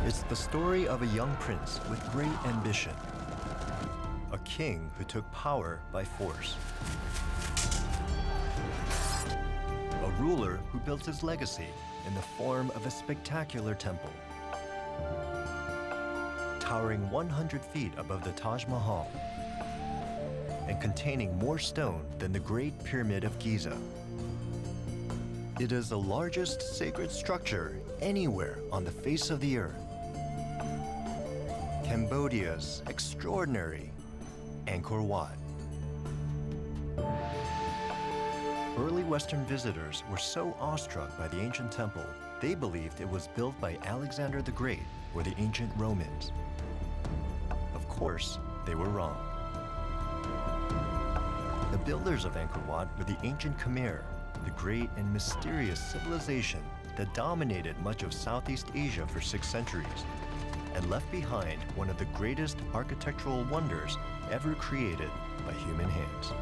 It's the story of a young prince with great ambition, a king who took power by force, a ruler who built his legacy in the form of a spectacular temple, towering 100 feet above the Taj Mahal and containing more stone than the Great Pyramid of Giza. It is the largest sacred structure anywhere on the face of the earth. Cambodia's extraordinary Angkor Wat. Early Western visitors were so awestruck by the ancient temple, they believed it was built by Alexander the Great or the ancient Romans. Of course, they were wrong. The builders of Angkor Wat were the ancient Khmer, the great and mysterious civilization that dominated much of Southeast Asia for 6 centuries and left behind one of the greatest architectural wonders ever created by human hands.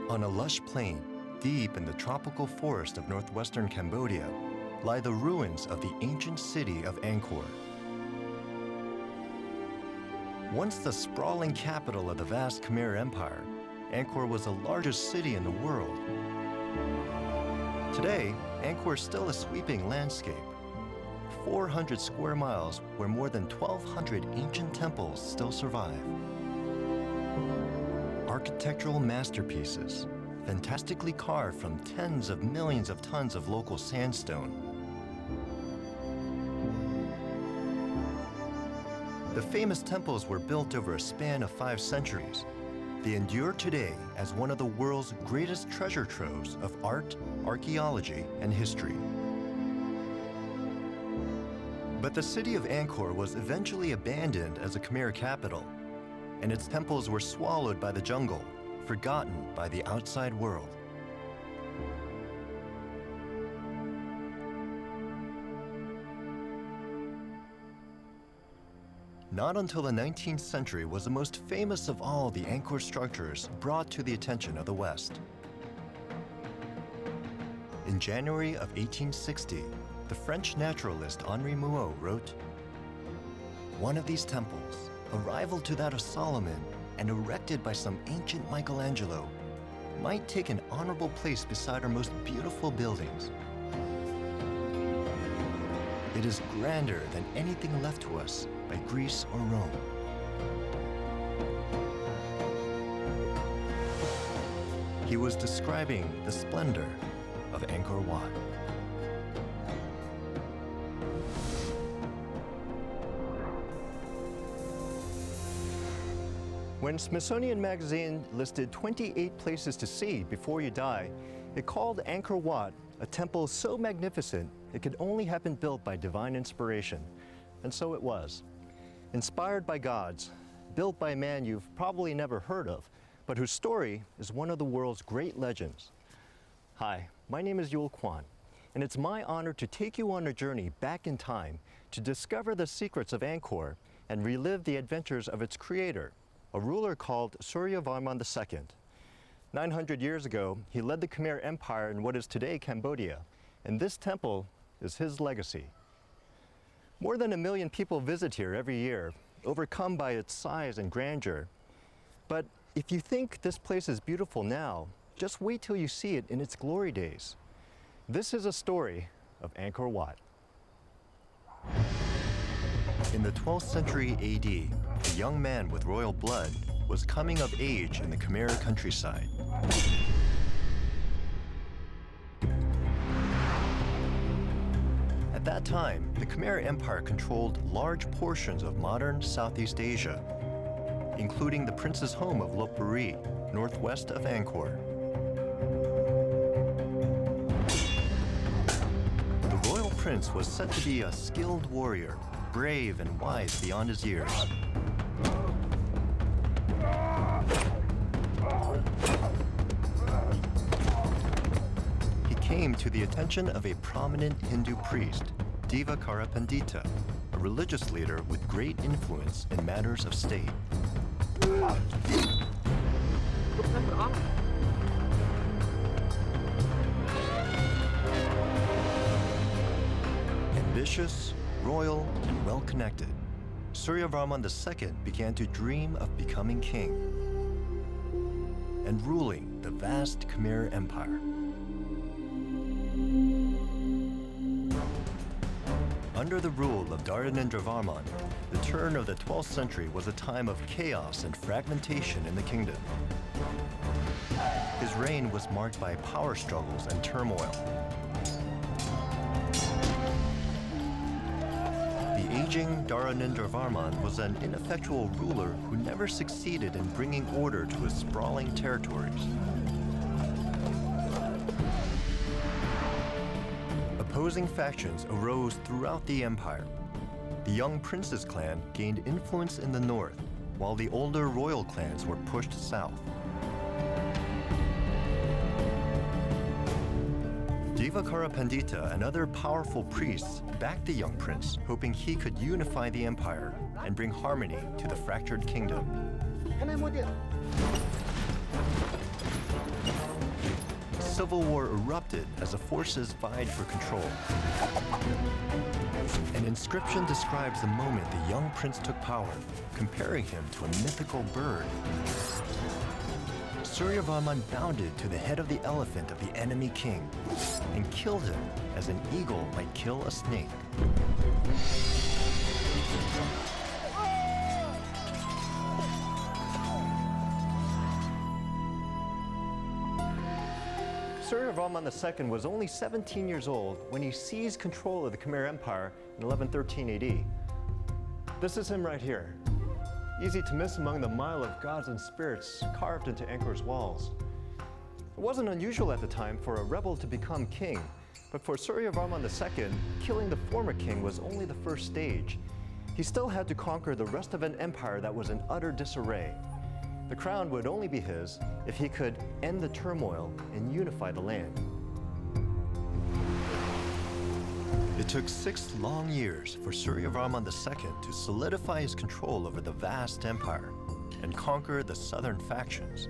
On a lush plain, deep in the tropical forest of northwestern Cambodia, lie the ruins of the ancient city of Angkor. Once the sprawling capital of the vast Khmer Empire, Angkor was the largest city in the world. Today, Angkor is still a sweeping landscape. 400 square miles where more than 1,200 ancient temples still survive. Architectural masterpieces, fantastically carved from tens of millions of tons of local sandstone. The famous temples were built over a span of 5 centuries. They endure today as one of the world's greatest treasure troves of art, archaeology, and history. But the city of Angkor was eventually abandoned as a Khmer capital, and its temples were swallowed by the jungle, forgotten by the outside world. Not until the 19th century was the most famous of all the Angkor structures brought to the attention of the West. In January of 1860, the French naturalist Henri Mouot wrote, "One of these temples, a rival to that of Solomon and erected by some ancient Michelangelo, might take an honorable place beside our most beautiful buildings. It is grander than anything left to us by Greece or Rome." He was describing the splendor of Angkor Wat. When Smithsonian Magazine listed 28 places to see before you die, it called Angkor Wat a temple so magnificent it could only have been built by divine inspiration. And so it was. Inspired by gods, built by a man you've probably never heard of, but whose story is one of the world's great legends. Hi, my name is Yul Kwan, and it's my honor to take you on a journey back in time to discover the secrets of Angkor and relive the adventures of its creator, a ruler called Suryavarman II. 900 years ago, he led the Khmer Empire in what is today Cambodia, and this temple is his legacy. More than 1 million people visit here every year, overcome by its size and grandeur. But if you think this place is beautiful now, just wait till you see it in its glory days. This is a story of Angkor Wat. In the 12th century AD, a young man with royal blood was coming of age in the Khmer countryside. At that time, the Khmer Empire controlled large portions of modern Southeast Asia, including the prince's home of Lopburi, northwest of Angkor. The royal prince was said to be a skilled warrior, brave and wise beyond his years. He came to the attention of a prominent Hindu priest, Divakara Pandita, a a religious leader with great influence in matters of state. Ambitious, royal, and well-connected, Suryavarman II began to dream of becoming king and ruling the vast Khmer Empire. Under the rule of Dharanendravarman, the turn of the 12th century was a time of chaos and fragmentation in the kingdom. His reign was marked by power struggles and turmoil. The aging Dharanendravarman was an ineffectual ruler who never succeeded in bringing order to his sprawling territories. Opposing factions arose throughout the empire. The young prince's clan gained influence in the north, while the older royal clans were pushed south. Divakara Pandita and other powerful priests backed the young prince, hoping he could unify the empire and bring harmony to the fractured kingdom. Civil war erupted as the forces vied for control. An inscription describes the moment the young prince took power, comparing him to a mythical bird. Suryavarman bounded to the head of the elephant of the enemy king and killed him as an eagle might kill a snake. Suryavarman II was only 17 years old when he seized control of the Khmer Empire in 1113 AD. This is him right here. Easy to miss among the mile of gods and spirits carved into Angkor's walls. It wasn't unusual at the time for a rebel to become king, but for Suryavarman II, killing the former king was only the first stage. He still had to conquer the rest of an empire that was in utter disarray. The crown would only be his if he could end the turmoil and unify the land. It took 6 long years for Suryavarman II to solidify his control over the vast empire and conquer the southern factions.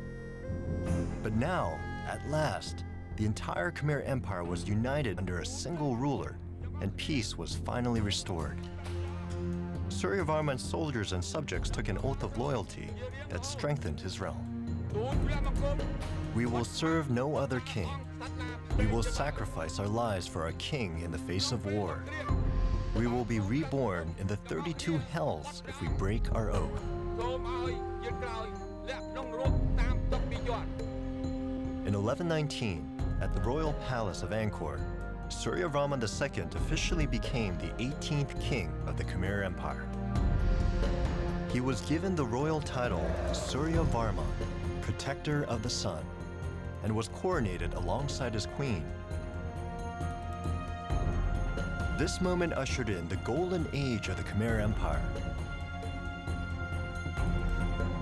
But now, at last, the entire Khmer Empire was united under a single ruler, and peace was finally restored. Suryavarman's soldiers and subjects took an oath of loyalty that strengthened his realm. We will serve no other king. We will sacrifice our lives for our king in the face of war. We will be reborn in the 32 hells if we break our oath. In 1119, at the royal palace of Angkor, Suryavarman II officially became the 18th king of the Khmer Empire. He was given the royal title Suryavarman, Protector of the Sun, and was coronated alongside his queen. This moment ushered in the golden age of the Khmer Empire.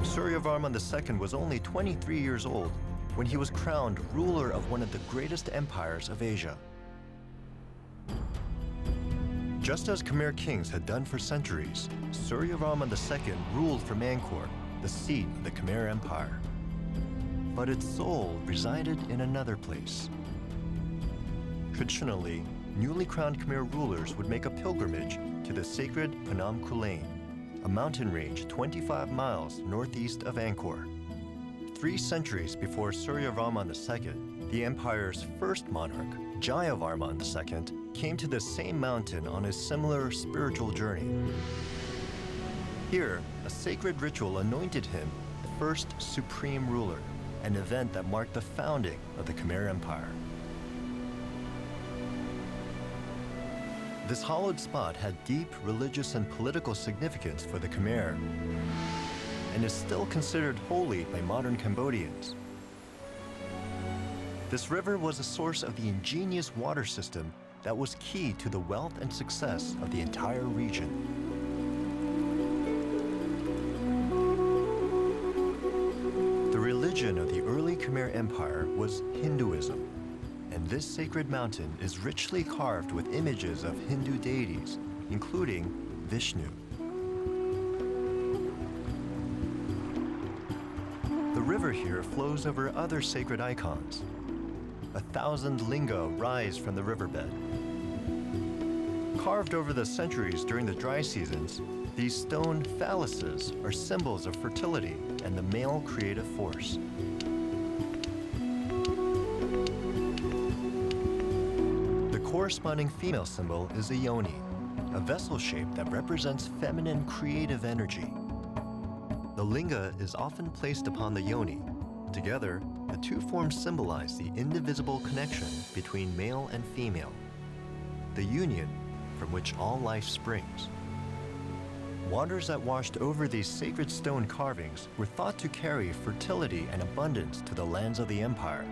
Suryavarman II was only 23 years old when he was crowned ruler of one of the greatest empires of Asia. Just as Khmer kings had done for centuries, Suryavarman II ruled from Angkor, the seat of the Khmer Empire. But its soul resided in another place. Traditionally, newly crowned Khmer rulers would make a pilgrimage to the sacred Phnom Kulen, a mountain range 25 miles northeast of Angkor. 3 centuries before Suryavarman II, the empire's first monarch, Jayavarman II, came to the same mountain on a similar spiritual journey. Here, a sacred ritual anointed him the first supreme ruler, an event that marked the founding of the Khmer Empire. This hallowed spot had deep religious and political significance for the Khmer, and is still considered holy by modern Cambodians. This river was a source of the ingenious water system that was key to the wealth and success of the entire region. The religion of the early Khmer Empire was Hinduism, and this sacred mountain is richly carved with images of Hindu deities, including Vishnu. The river here flows over other sacred icons. 1,000 linga rise from the riverbed. Carved over the centuries during the dry seasons, these stone phalluses are symbols of fertility and the male creative force. The corresponding female symbol is a yoni, a vessel shape that represents feminine creative energy. The linga is often placed upon the yoni. Together, the two forms symbolize the indivisible connection between male and female, the union from which all life springs. Waters that washed over these sacred stone carvings were thought to carry fertility and abundance to the lands of the empire.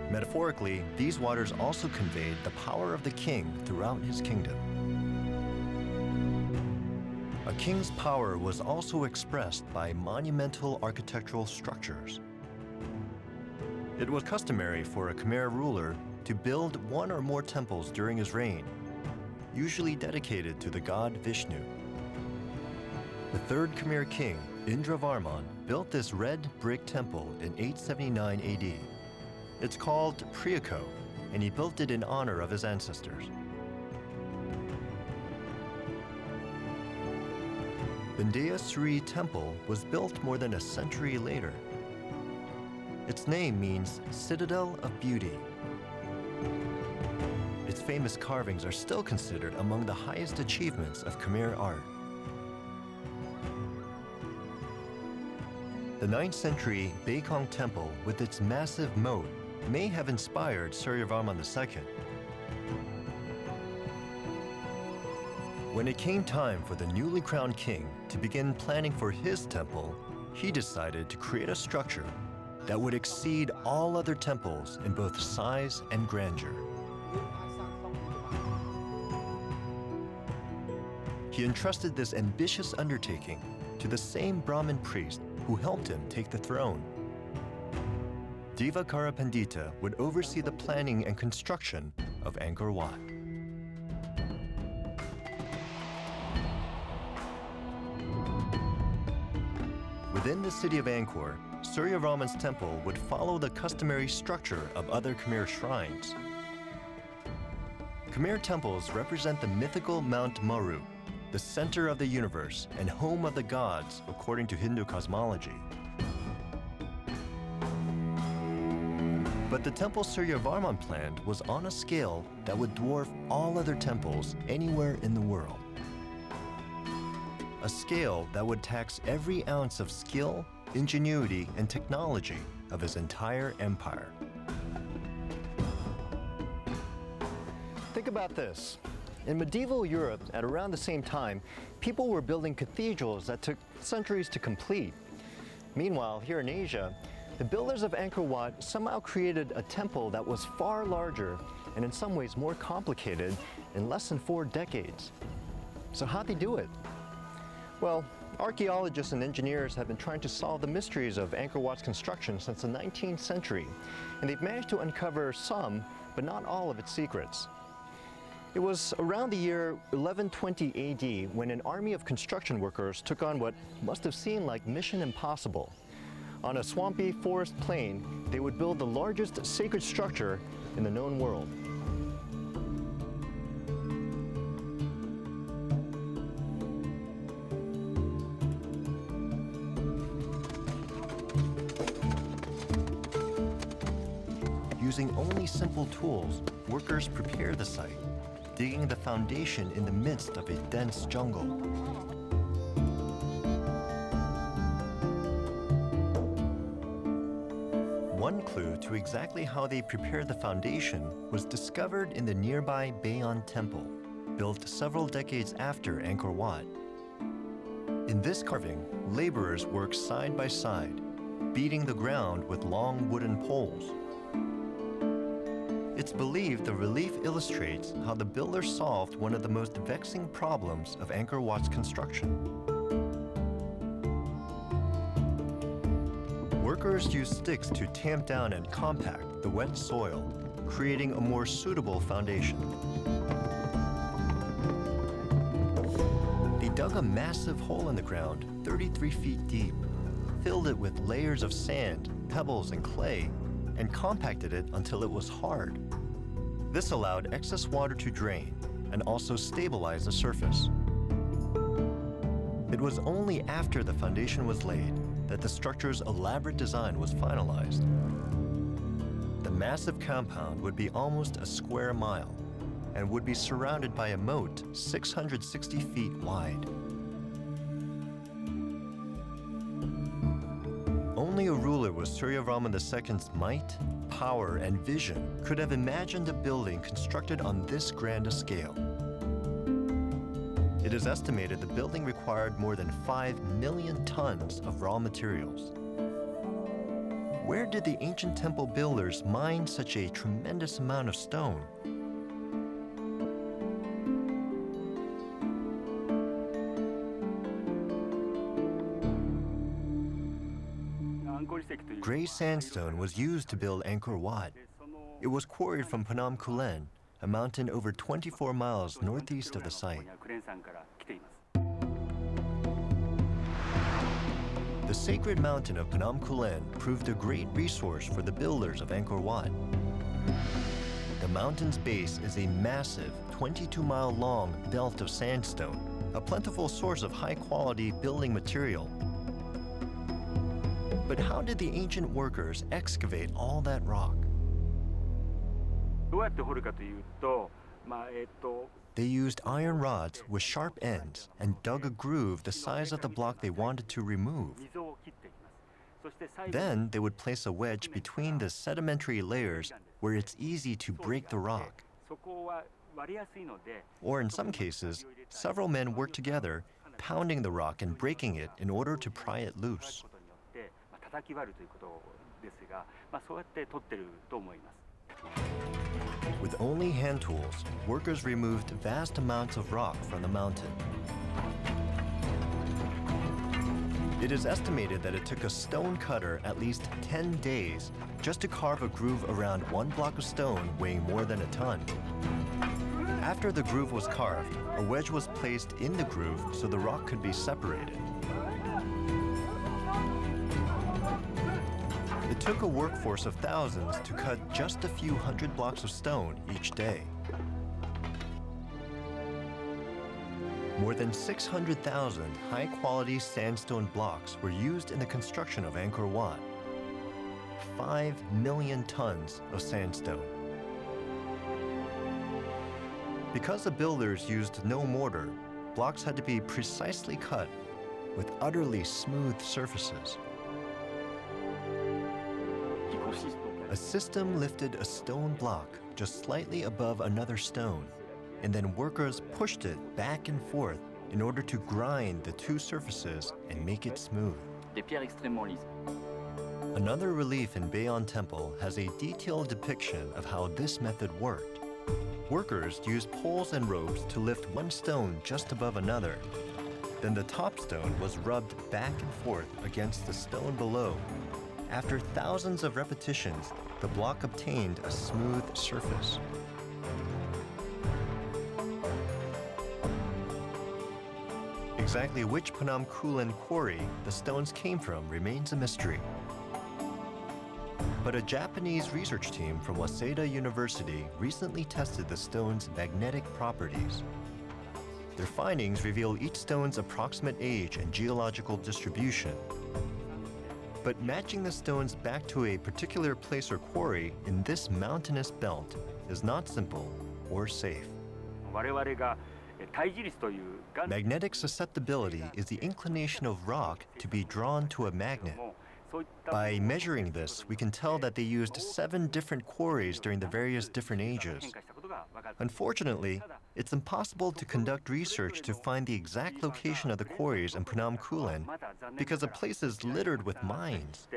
Metaphorically, these waters also conveyed the power of the king throughout his kingdom. A king's power was also expressed by monumental architectural structures. It was customary for a Khmer ruler to build one or more temples during his reign, usually dedicated to the god Vishnu. The third Khmer king, Indravarman, built this red brick temple in 879 AD. It's called Priyako, and he built it in honor of his ancestors. Bindaya Sri Temple was built more than a century later. Its name means Citadel of Beauty. Its famous carvings are still considered among the highest achievements of Khmer art. The 9th century Baekong Temple, with its massive moat, may have inspired Suryavarman II. When it came time for the newly crowned king to begin planning for his temple, he decided to create a structure that would exceed all other temples in both size and grandeur. He entrusted this ambitious undertaking to the same Brahmin priest who helped him take the throne. Divakara Pandita would oversee the planning and construction of Angkor Wat. Within the city of Angkor, Suryavarman's temple would follow the customary structure of other Khmer shrines. Khmer temples represent the mythical Mount Meru, the center of the universe and home of the gods according to Hindu cosmology. But the temple Suryavarman planned was on a scale that would dwarf all other temples anywhere in the world. A scale that would tax every ounce of skill, ingenuity, and technology of his entire empire. Think about this. In medieval Europe, at around the same time, people were building cathedrals that took centuries to complete. Meanwhile, here in Asia, the builders of Angkor Wat somehow created a temple that was far larger and in some ways more complicated in less than 4 decades. So how'd they do it? Well, archaeologists and engineers have been trying to solve the mysteries of Angkor Wat's construction since the 19th century, and they've managed to uncover some, but not all of its secrets. It was around the year 1120 AD when an army of construction workers took on what must have seemed like mission impossible. On a swampy forest plain, they would build the largest sacred structure in the known world. Using only simple tools, workers prepare the site, digging the foundation in the midst of a dense jungle. One clue to exactly how they prepared the foundation was discovered in the nearby Bayon Temple, built several decades after Angkor Wat. In this carving, laborers work side by side, beating the ground with long wooden poles. It's believed the relief illustrates how the builder solved one of the most vexing problems of Angkor Wat's construction. Workers use sticks to tamp down and compact the wet soil, creating a more suitable foundation. dug a massive hole in the ground 33 feet deep, filled it with layers of sand, pebbles, and clay, and compacted it until it was hard. This allowed excess water to drain and also stabilize the surface. It was only after the foundation was laid that the structure's elaborate design was finalized. The massive compound would be almost a square mile and would be surrounded by a moat 660 feet wide. Only a ruler with Suryavarman II's might, power, and vision could have imagined a building constructed on this grand a scale. It is estimated the building required more than 5 million tons of raw materials. Where did the ancient temple builders mine such a tremendous amount of stone? Gray sandstone was used to build Angkor Wat. It was quarried from Phnom Kulen, a mountain over 24 miles northeast of the site. The sacred mountain of Phnom Kulen proved a great resource for the builders of Angkor Wat. The mountain's base is a massive 22-mile-long belt of sandstone, a plentiful source of high-quality building material. But how did the ancient workers excavate all that rock? They used iron rods with sharp ends and dug a groove the size of the block they wanted to remove. Then they would place a wedge between the sedimentary layers where it's easy to break the rock. Or in some cases, several men worked together, pounding the rock and breaking it in order to pry it loose. With only hand tools, workers removed vast amounts of rock from the mountain. It is estimated that it took a stone cutter at least 10 days just to carve a groove around one block of stone weighing more than a ton. After the groove was carved, a wedge was placed in the groove so the rock could be separated. It took a workforce of thousands to cut just a few hundred blocks of stone each day. More than 600,000 high-quality sandstone blocks were used in the construction of Angkor Wat. 5 million tons of sandstone. Because the builders used no mortar, blocks had to be precisely cut with utterly smooth surfaces. A system lifted a stone block just slightly above another stone, and then workers pushed it back and forth in order to grind the two surfaces and make it smooth. Another relief in Bayon Temple has a detailed depiction of how this method worked. Workers used poles and ropes to lift one stone just above another. Then the top stone was rubbed back and forth against the stone below. After thousands of repetitions, the block obtained a smooth surface. Exactly which Phnom Kulen quarry the stones came from remains a mystery. But a Japanese research team from Waseda University recently tested the stone's magnetic properties. Their findings reveal each stone's approximate age and geological distribution. But matching the stones back to a particular place or quarry in this mountainous belt is not simple or safe. Magnetic susceptibility is the inclination of rock to be drawn to a magnet. By measuring this, we can tell that they used 7 different quarries during the various different ages. Unfortunately, it's impossible to conduct research to find the exact location of the quarries in Phnom Kulen because the place is littered with mines.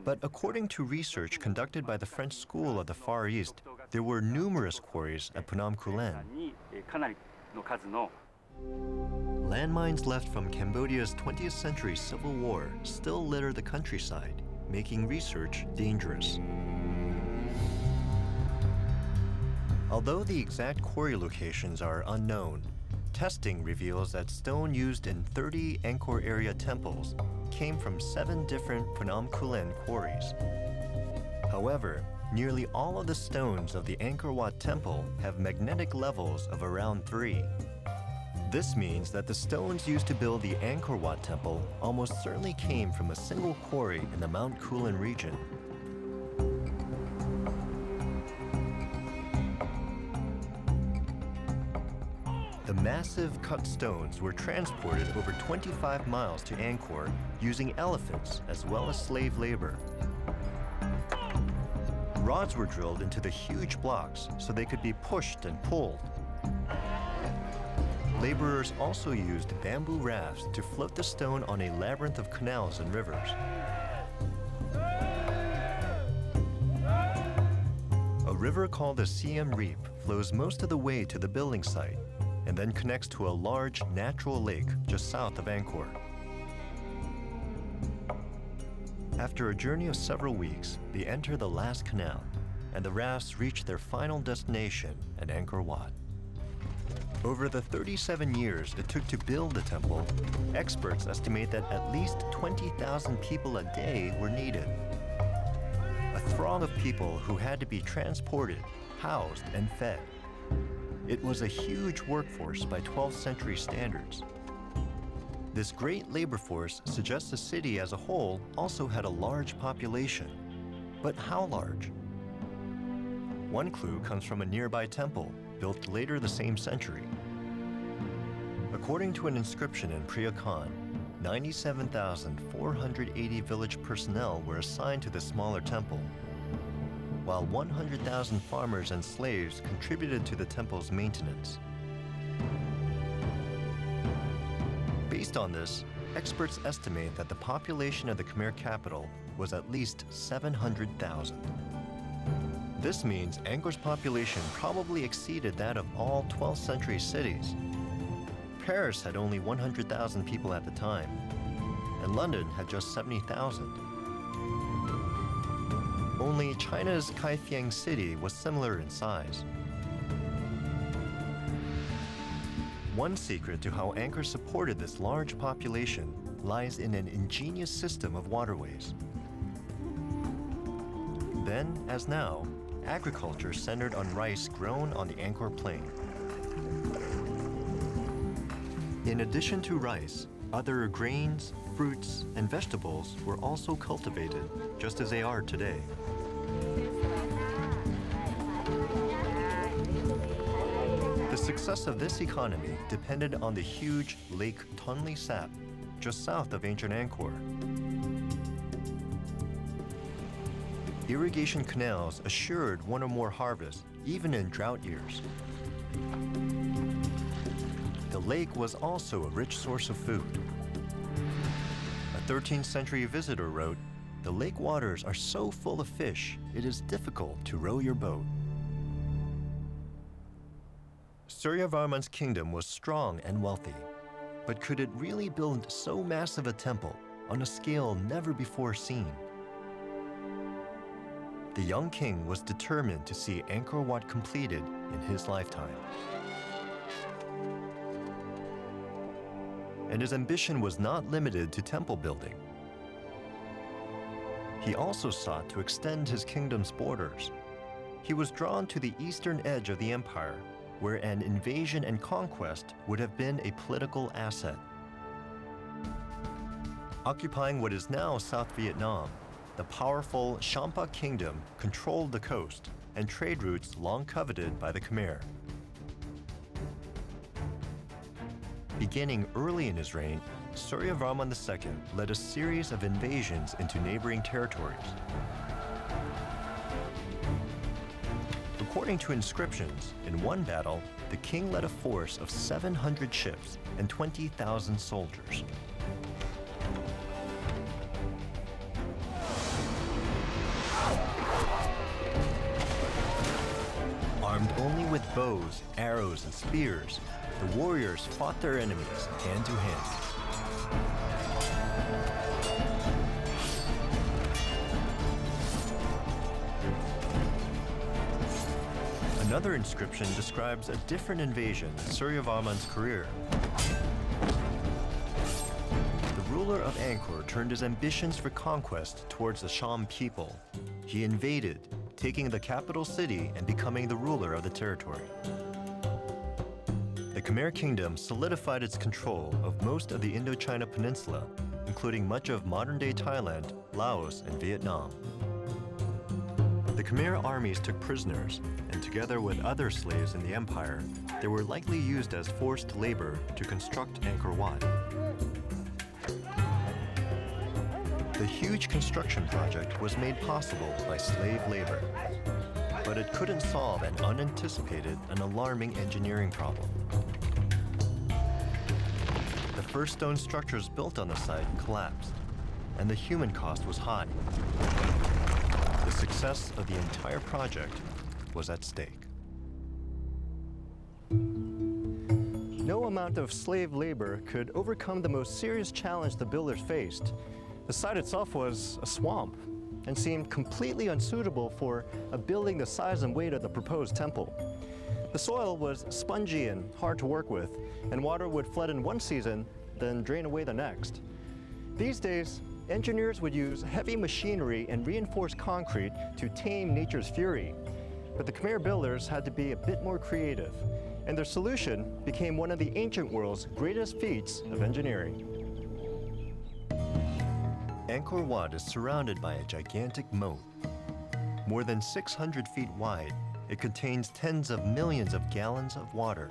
But according to research conducted by the French School of the Far East, there were numerous quarries at Phnom Kulen. Landmines left from Cambodia's 20th century civil war still litter the countryside, making research dangerous. Although the exact quarry locations are unknown, Testing reveals that stone used in 30 Angkor area temples came from 7 different Phnom Kulen quarries. However, nearly all of the stones of the Angkor Wat temple have magnetic levels of around 3. This means that the stones used to build the Angkor Wat temple almost certainly came from a single quarry in the Mount Kulen region. The massive cut stones were transported over 25 miles to Angkor using elephants as well as slave labor. Rods were drilled into the huge blocks so they could be pushed and pulled. Laborers also used bamboo rafts to float the stone on a labyrinth of canals and rivers. A river called the Siem Reap flows most of the way to the building site and then connects to a large natural lake just south of Angkor. After a journey of several weeks, they enter the last canal, and the rafts reach their final destination at Angkor Wat. Over the 37 years it took to build the temple, experts estimate that at least 20,000 people a day were needed. A throng of people who had to be transported, housed, and fed. It was a huge workforce by 12th century standards. This great labor force suggests the city as a whole also had a large population. But how large? One clue comes from a nearby temple, built later the same century. According to an inscription in Preah Khan, 97,480 village personnel were assigned to the smaller temple, while 100,000 farmers and slaves contributed to the temple's maintenance. Based on this, experts estimate that the population of the Khmer capital was at least 700,000. This means Angkor's population probably exceeded that of all 12th century cities. Paris had only 100,000 people at the time, and London had just 70,000. Only China's Kaifeng city was similar in size. One secret to how Angkor supported this large population lies in an ingenious system of waterways. Then, as now, agriculture centered on rice grown on the Angkor Plain. In addition to rice, other grains, fruits, and vegetables were also cultivated, just as they are today. The success of this economy depended on the huge Lake Tonle Sap, just south of ancient Angkor. Irrigation canals assured one or more harvests, even in drought years. The lake was also a rich source of food. A 13th century visitor wrote, "The lake waters are so full of fish, it is difficult to row your boat." Suryavarman's kingdom was strong and wealthy, but could it really build so massive a temple on a scale never before seen? The young king was determined to see Angkor Wat completed in his lifetime. And his ambition was not limited to temple building. He also sought to extend his kingdom's borders. He was drawn to the eastern edge of the empire, where an invasion and conquest would have been a political asset. Occupying what is now South Vietnam, the powerful Champa kingdom controlled the coast and trade routes long coveted by the Khmer. Beginning early in his reign, Suryavarman II led a series of invasions into neighboring territories. According to inscriptions, in one battle, the king led a force of 700 ships and 20,000 soldiers. Armed only with bows, arrows, and spears, the warriors fought their enemies hand to hand. Another inscription describes a different invasion in Suryavarman's career. The ruler of Angkor turned his ambitions for conquest towards the Sham people. He invaded, taking the capital city and becoming the ruler of the territory. The Khmer Kingdom solidified its control of most of the Indochina Peninsula, including much of modern-day Thailand, Laos, and Vietnam. The Khmer armies took prisoners, and together with other slaves in the empire, they were likely used as forced labor to construct Angkor Wat. The huge construction project was made possible by slave labor, but it couldn't solve an unanticipated and alarming engineering problem. The first stone structures built on the site collapsed, and the human cost was high. The success of the entire project was at stake. No amount of slave labor could overcome the most serious challenge the builders faced. The site itself was a swamp and seemed completely unsuitable for a building the size and weight of the proposed temple. The soil was spongy and hard to work with, and water would flood in one season, then drain away the next. These days, engineers would use heavy machinery and reinforced concrete to tame nature's fury. But the Khmer builders had to be a bit more creative, and their solution became one of the ancient world's greatest feats of engineering. Angkor Wat is surrounded by a gigantic moat. More than 600 feet wide, it contains tens of millions of gallons of water.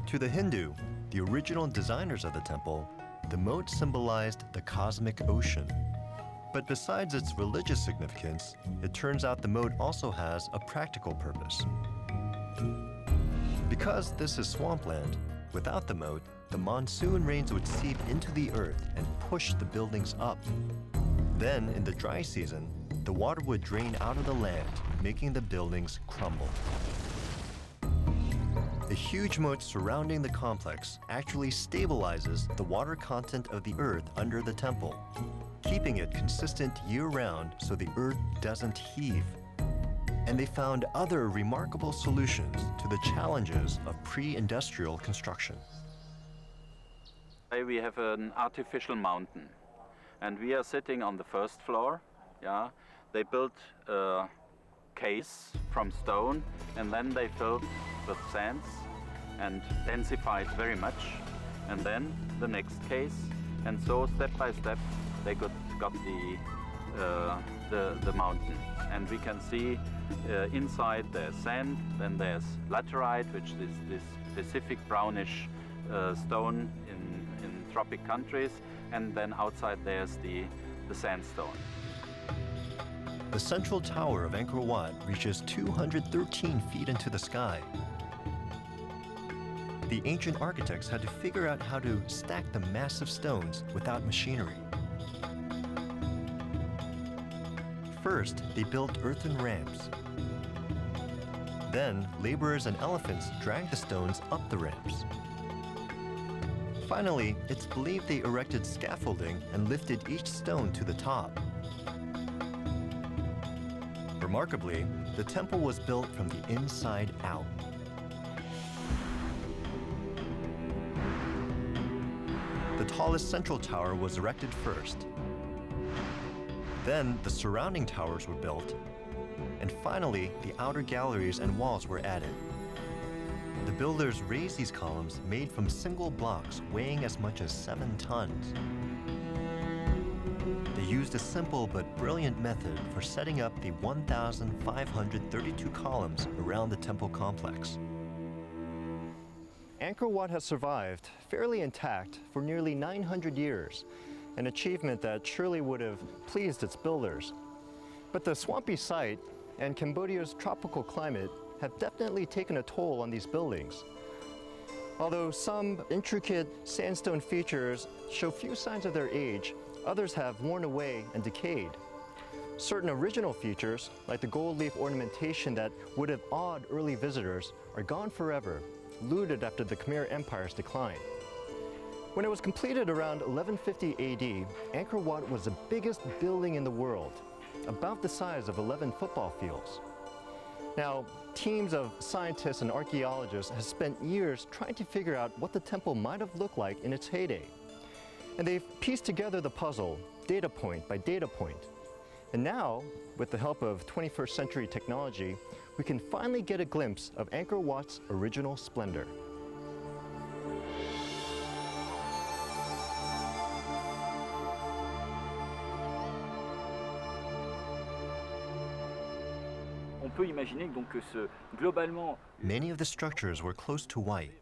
To the Hindu, the original designers of the temple, the moat symbolized the cosmic ocean. But besides its religious significance, it turns out the moat also has a practical purpose. Because this is swampland, without the moat, the monsoon rains would seep into the earth and push the buildings up. Then, in the dry season, the water would drain out of the land, making the buildings crumble. The huge moat surrounding the complex actually stabilizes the water content of the earth under the temple, keeping it consistent year-round so the earth doesn't heave. And they found other remarkable solutions to the challenges of pre-industrial construction. We have an artificial mountain, and we are sitting on the first floor. Yeah, they built a case from stone, and then they filled with sands and densified very much, and then the next case, and so step by step they got the mountain. And we can see inside there's sand, then there's laterite, which is this specific brownish stone in tropic countries, and then outside there's the sandstone. The central tower of Angkor Wat reaches 213 feet into the sky. The ancient architects had to figure out how to stack the massive stones without machinery. First, they built earthen ramps. Then, laborers and elephants dragged the stones up the ramps. Finally, it's believed they erected scaffolding and lifted each stone to the top. Remarkably, the temple was built from the inside out. The tallest central tower was erected first. Then the surrounding towers were built, and finally the outer galleries and walls were added. The builders raised these columns made from single blocks weighing as much as 7 tons. They used a simple but brilliant method for setting up the 1,532 columns around the temple complex. Angkor Wat has survived fairly intact for nearly 900 years, an achievement that surely would have pleased its builders. But the swampy site and Cambodia's tropical climate have definitely taken a toll on these buildings. Although some intricate sandstone features show few signs of their age, others have worn away and decayed. Certain original features, like the gold leaf ornamentation that would have awed early visitors, are gone forever, looted after the Khmer Empire's decline. When it was completed around 1150 AD, Angkor Wat was the biggest building in the world, about the size of 11 football fields. Now, teams of scientists and archaeologists have spent years trying to figure out what the temple might have looked like in its heyday. And they've pieced together the puzzle, data point by data point. And now, with the help of 21st century technology, we can finally get a glimpse of Angkor Wat's original splendor. On peut imaginer donc que globalement, Many of the structures were close to white,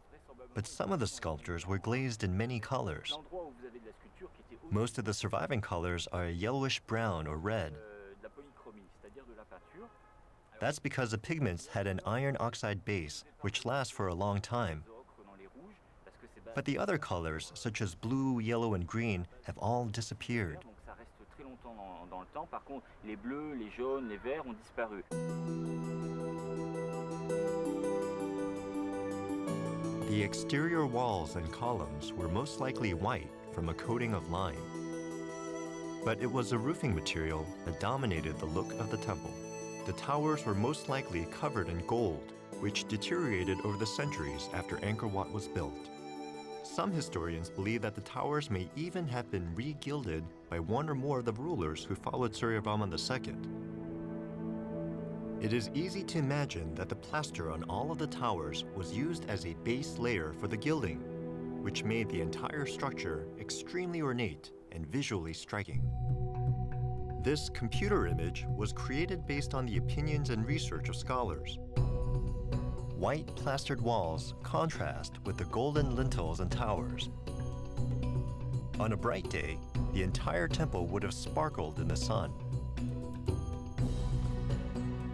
but some of the sculptures were glazed in many colors. l'endroit où vous avez de la sculpture qui était au Most of the surviving colors are yellowish brown or red. de la polychromie, c'est-à-dire de la peinture. That's because the pigments had an iron oxide base, which lasts for a long time. Ocre dans les rouges, parce que c'est But the other colors, such as blue, yellow, and green, have all disappeared. donc ça reste très longtemps dans le temps. Par contre, les bleus, les jaunes, les verts ont disparu. The exterior walls and columns were most likely white from a coating of lime. But it was the roofing material that dominated the look of the temple. The towers were most likely covered in gold, which deteriorated over the centuries after Angkor Wat was built. Some historians believe that the towers may even have been re-gilded by one or more of the rulers who followed Suryavarman II. It is easy to imagine that the plaster on all of the towers was used as a base layer for the gilding, which made the entire structure extremely ornate and visually striking. This computer image was created based on the opinions and research of scholars. White plastered walls contrast with the golden lintels and towers. On a bright day, the entire temple would have sparkled in the sun.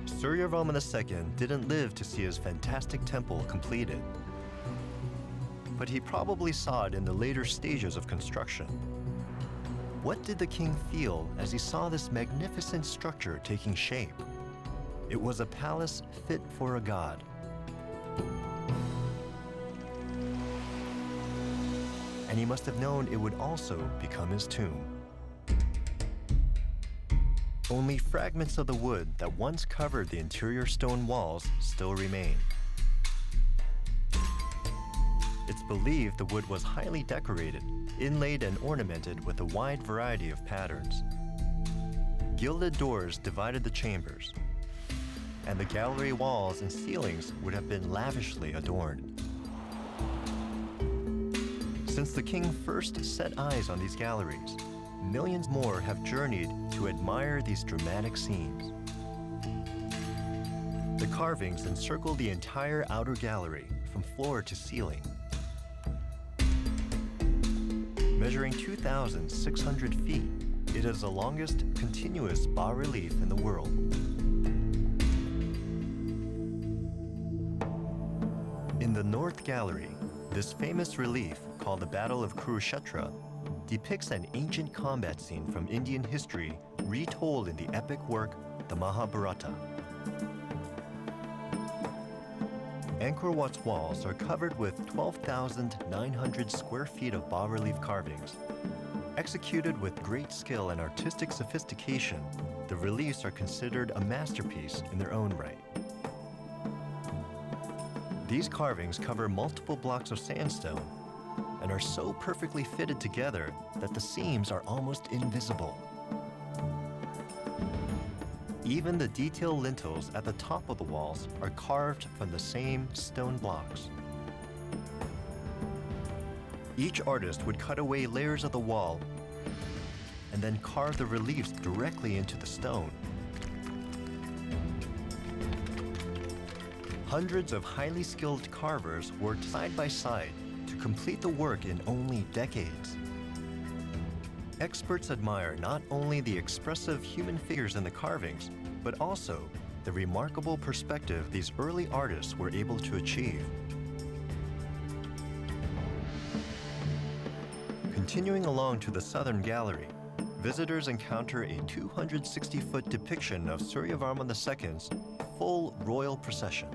Suryavarman II didn't live to see his fantastic temple completed, but he probably saw it in the later stages of construction. What did the king feel as he saw this magnificent structure taking shape? It was a palace fit for a god. And he must have known it would also become his tomb. Only fragments of the wood that once covered the interior stone walls still remain. It's believed the wood was highly decorated, inlaid and ornamented with a wide variety of patterns. Gilded doors divided the chambers, and the gallery walls and ceilings would have been lavishly adorned. Since the king first set eyes on these galleries, millions more have journeyed to admire these dramatic scenes. The carvings encircle the entire outer gallery from floor to ceiling. Measuring 2,600 feet, it is the longest continuous bas-relief in the world. In the North Gallery, this famous relief, called the Battle of Kurukshetra, depicts an ancient combat scene from Indian history retold in the epic work, the Mahabharata. Angkor Wat's walls are covered with 12,900 square feet of bas-relief carvings. Executed with great skill and artistic sophistication, the reliefs are considered a masterpiece in their own right. These carvings cover multiple blocks of sandstone and are so perfectly fitted together that the seams are almost invisible. Even the detailed lintels at the top of the walls are carved from the same stone blocks. Each artist would cut away layers of the wall and then carve the reliefs directly into the stone. Hundreds of highly skilled carvers worked side by side to complete the work in only decades. Experts admire not only the expressive human figures in the carvings, but also the remarkable perspective these early artists were able to achieve. Continuing along to the southern gallery, visitors encounter a 260-foot depiction of Suryavarman II's full royal procession.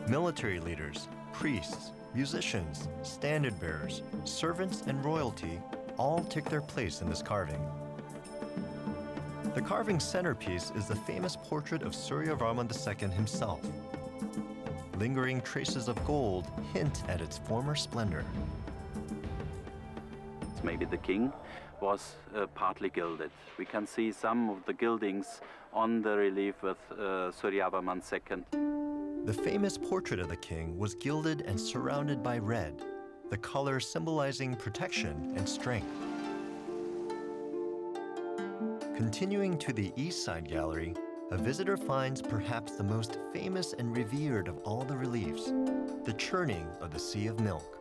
Military leaders, priests, musicians, standard bearers, servants, and royalty all take their place in this carving. The carving's centerpiece is the famous portrait of Suryavarman II himself. Lingering traces of gold hint at its former splendor. Maybe the king was partly gilded. We can see some of the gildings on the relief with Suryavarman II. The famous portrait of the king was gilded and surrounded by red, the color symbolizing protection and strength. Continuing to the East Side Gallery, a visitor finds perhaps the most famous and revered of all the reliefs, the churning of the Sea of Milk.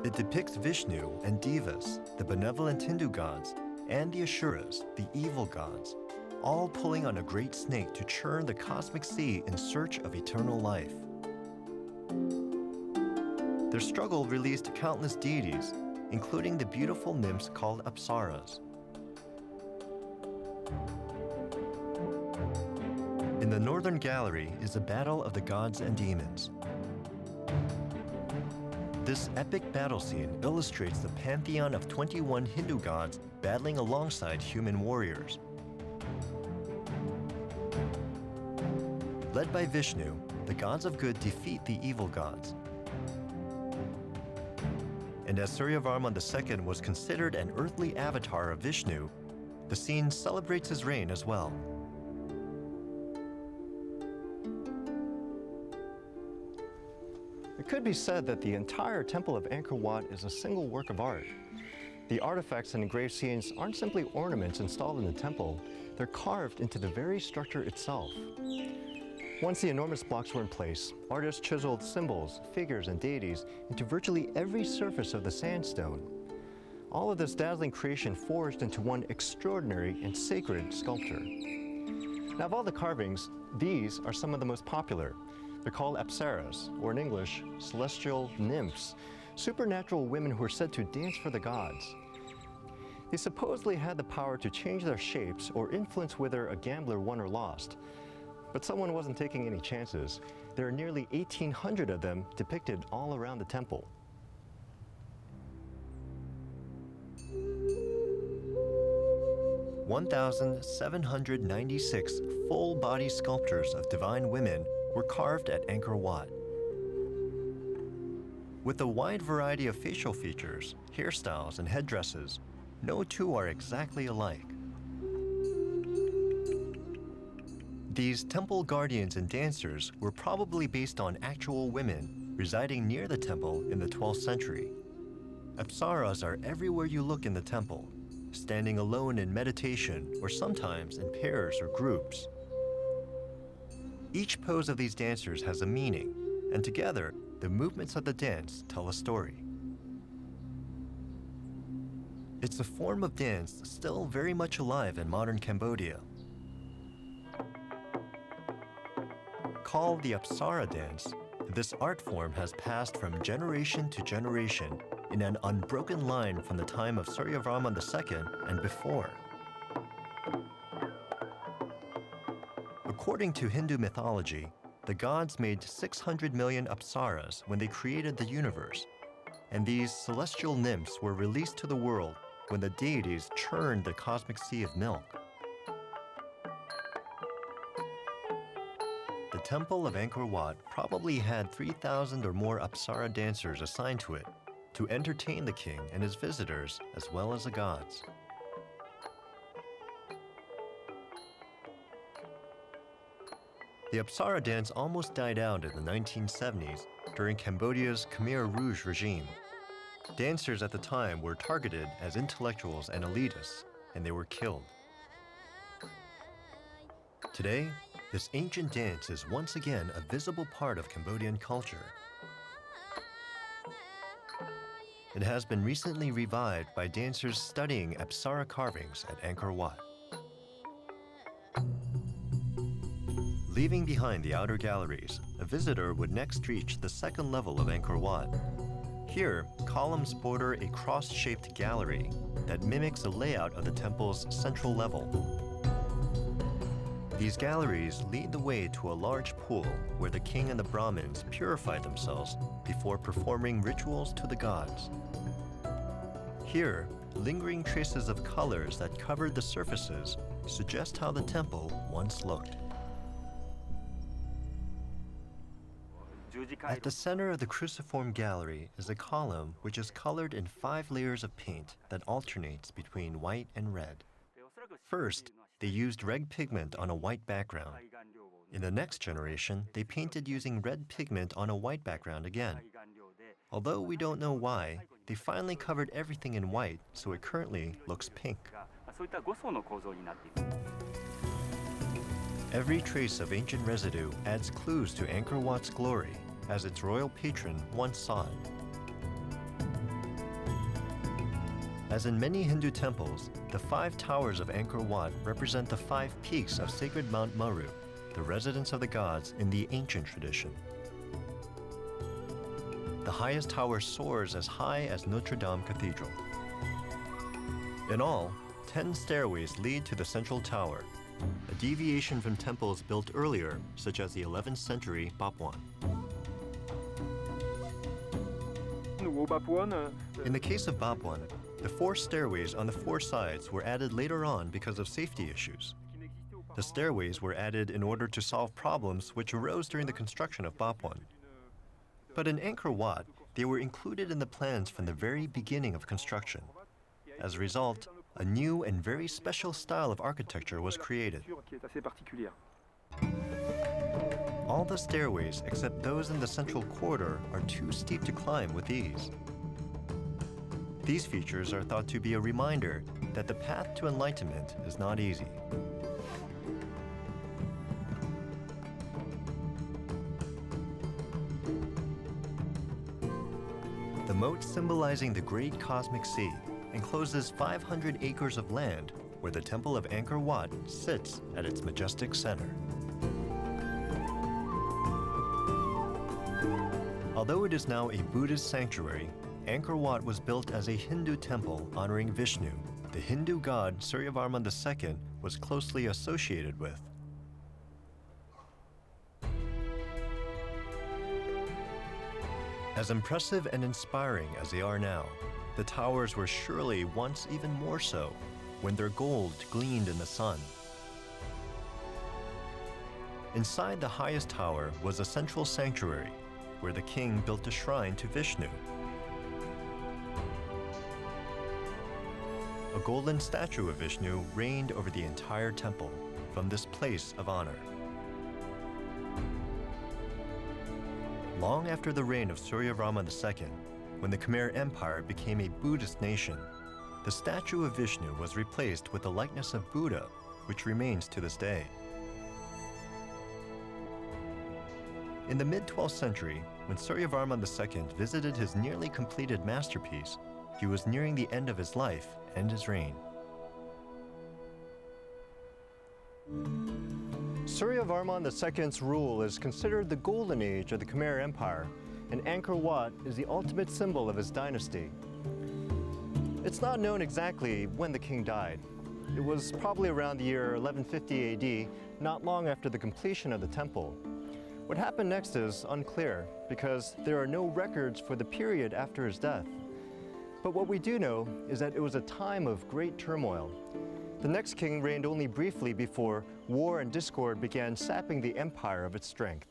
It depicts Vishnu and Devas, the benevolent Hindu gods, and the Asuras, the evil gods, all pulling on a great snake to churn the cosmic sea in search of eternal life. Their struggle released countless deities, including the beautiful nymphs called Apsaras. In the Northern Gallery is a battle of the gods and demons. This epic battle scene illustrates the pantheon of 21 Hindu gods battling alongside human warriors. Led by Vishnu, the gods of good defeat the evil gods. And as Suryavarman II was considered an earthly avatar of Vishnu, the scene celebrates his reign as well. It could be said that the entire temple of Angkor Wat is a single work of art. The artifacts and engraved scenes aren't simply ornaments installed in the temple, they're carved into the very structure itself. Once the enormous blocks were in place, artists chiseled symbols, figures, and deities into virtually every surface of the sandstone. All of this dazzling creation forged into one extraordinary and sacred sculpture. Now, of all the carvings, these are some of the most popular. They're called apsaras, or in English, celestial nymphs, supernatural women who are said to dance for the gods. They supposedly had the power to change their shapes or influence whether a gambler won or lost. But someone wasn't taking any chances. There are nearly 1,800 of them depicted all around the temple. (1,796 full-body sculptures of divine women were carved at Angkor Wat. With a wide variety of facial features, hairstyles, and headdresses, no two are exactly alike. These temple guardians and dancers were probably based on actual women residing near the temple in the 12th century. Apsaras are everywhere you look in the temple, standing alone in meditation or sometimes in pairs or groups. Each pose of these dancers has a meaning, and together, the movements of the dance tell a story. It's a form of dance still very much alive in modern Cambodia. Called the Apsara dance, this art form has passed from generation to generation in an unbroken line from the time of Suryavarman II and before. According to Hindu mythology, the gods made 600 million apsaras when they created the universe, and these celestial nymphs were released to the world when the deities churned the cosmic sea of milk. The temple of Angkor Wat probably had 3,000 or more apsara dancers assigned to it to entertain the king and his visitors as well as the gods. The Apsara dance almost died out in the 1970s during Cambodia's Khmer Rouge regime. Dancers at the time were targeted as intellectuals and elitists, and they were killed. Today, this ancient dance is once again a visible part of Cambodian culture. It has been recently revived by dancers studying Apsara carvings at Angkor Wat. Leaving behind the outer galleries, a visitor would next reach the second level of Angkor Wat. Here, columns border a cross-shaped gallery that mimics the layout of the temple's central level. These galleries lead the way to a large pool where the king and the Brahmins purify themselves before performing rituals to the gods. Here, lingering traces of colors that covered the surfaces suggest how the temple once looked. At the center of the cruciform gallery is a column which is colored in 5 layers of paint that alternates between white and red. First, they used red pigment on a white background. In the next generation, they painted using red pigment on a white background again. Although we don't know why, they finally covered everything in white, so it currently looks pink. Every trace of ancient residue adds clues to Angkor Wat's glory, as its royal patron once saw it. As in many Hindu temples, the 5 towers of Angkor Wat represent the 5 peaks of sacred Mount Meru, the residence of the gods in the ancient tradition. The highest tower soars as high as Notre Dame Cathedral. In all, 10 stairways lead to the central tower, a deviation from temples built earlier, such as the 11th century Bapwan. In the case of Bapwan, the 4 stairways on the 4 sides were added later on because of safety issues. The stairways were added in order to solve problems which arose during the construction of Bapwan. But in Angkor Wat, they were included in the plans from the very beginning of construction. As a result, a new and very special style of architecture was created. All the stairways except those in the central corridor are too steep to climb with ease. These features are thought to be a reminder that the path to enlightenment is not easy. The moat symbolizing the great cosmic sea encloses 500 acres of land where the Temple of Angkor Wat sits at its majestic center. Although it is now a Buddhist sanctuary, Angkor Wat was built as a Hindu temple honoring Vishnu, the Hindu god Suryavarman II was closely associated with. As impressive and inspiring as they are now, the towers were surely once even more so when their gold gleamed in the sun. Inside the highest tower was a central sanctuary where the king built a shrine to Vishnu. A golden statue of Vishnu reigned over the entire temple from this place of honor. Long after the reign of Suryavarman II, when the Khmer Empire became a Buddhist nation, the statue of Vishnu was replaced with the likeness of Buddha, which remains to this day. In the mid-12th century, when Suryavarman II visited his nearly completed masterpiece, he was nearing the end of his life and his reign. Suryavarman II's rule is considered the golden age of the Khmer Empire, and Angkor Wat is the ultimate symbol of his dynasty. It's not known exactly when the king died. It was probably around the year 1150 AD, not long after the completion of the temple. What happened next is unclear, because there are no records for the period after his death. But what we do know is that it was a time of great turmoil. The next king reigned only briefly before war and discord began sapping the empire of its strength.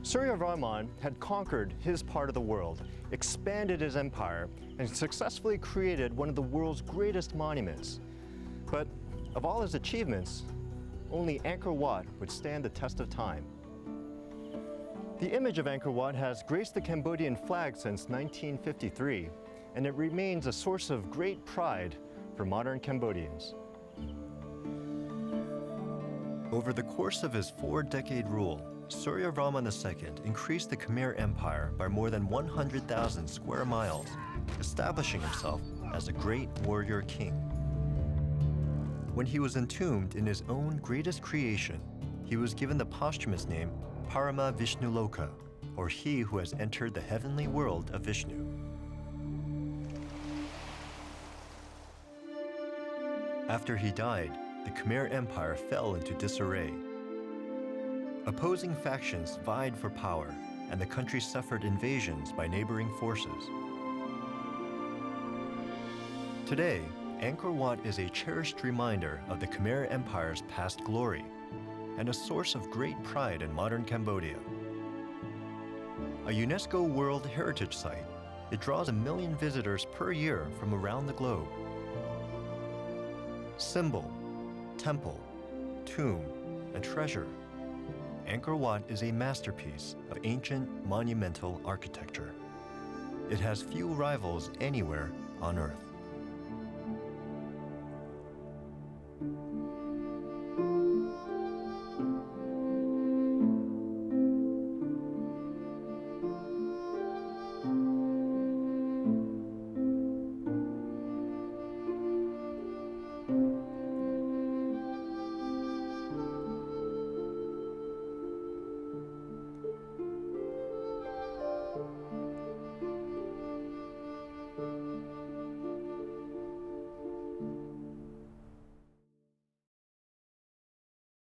Suryavarman had conquered his part of the world, expanded his empire, and successfully created one of the world's greatest monuments. But of all his achievements, only Angkor Wat would stand the test of time. The image of Angkor Wat has graced the Cambodian flag since 1953, and it remains a source of great pride for modern Cambodians. Over the course of his 4-decade rule, Suryavarman II increased the Khmer Empire by more than 100,000 square miles, establishing himself as a great warrior king. When he was entombed in his own greatest creation, he was given the posthumous name Parama Vishnuloka, or he who has entered the heavenly world of Vishnu. After he died, the Khmer Empire fell into disarray. Opposing factions vied for power, and the country suffered invasions by neighboring forces. Today, Angkor Wat is a cherished reminder of the Khmer Empire's past glory and a source of great pride in modern Cambodia. A UNESCO World Heritage Site, it draws 1 million visitors per year from around the globe. Symbol, temple, tomb, and treasure, Angkor Wat is a masterpiece of ancient monumental architecture. It has few rivals anywhere on Earth.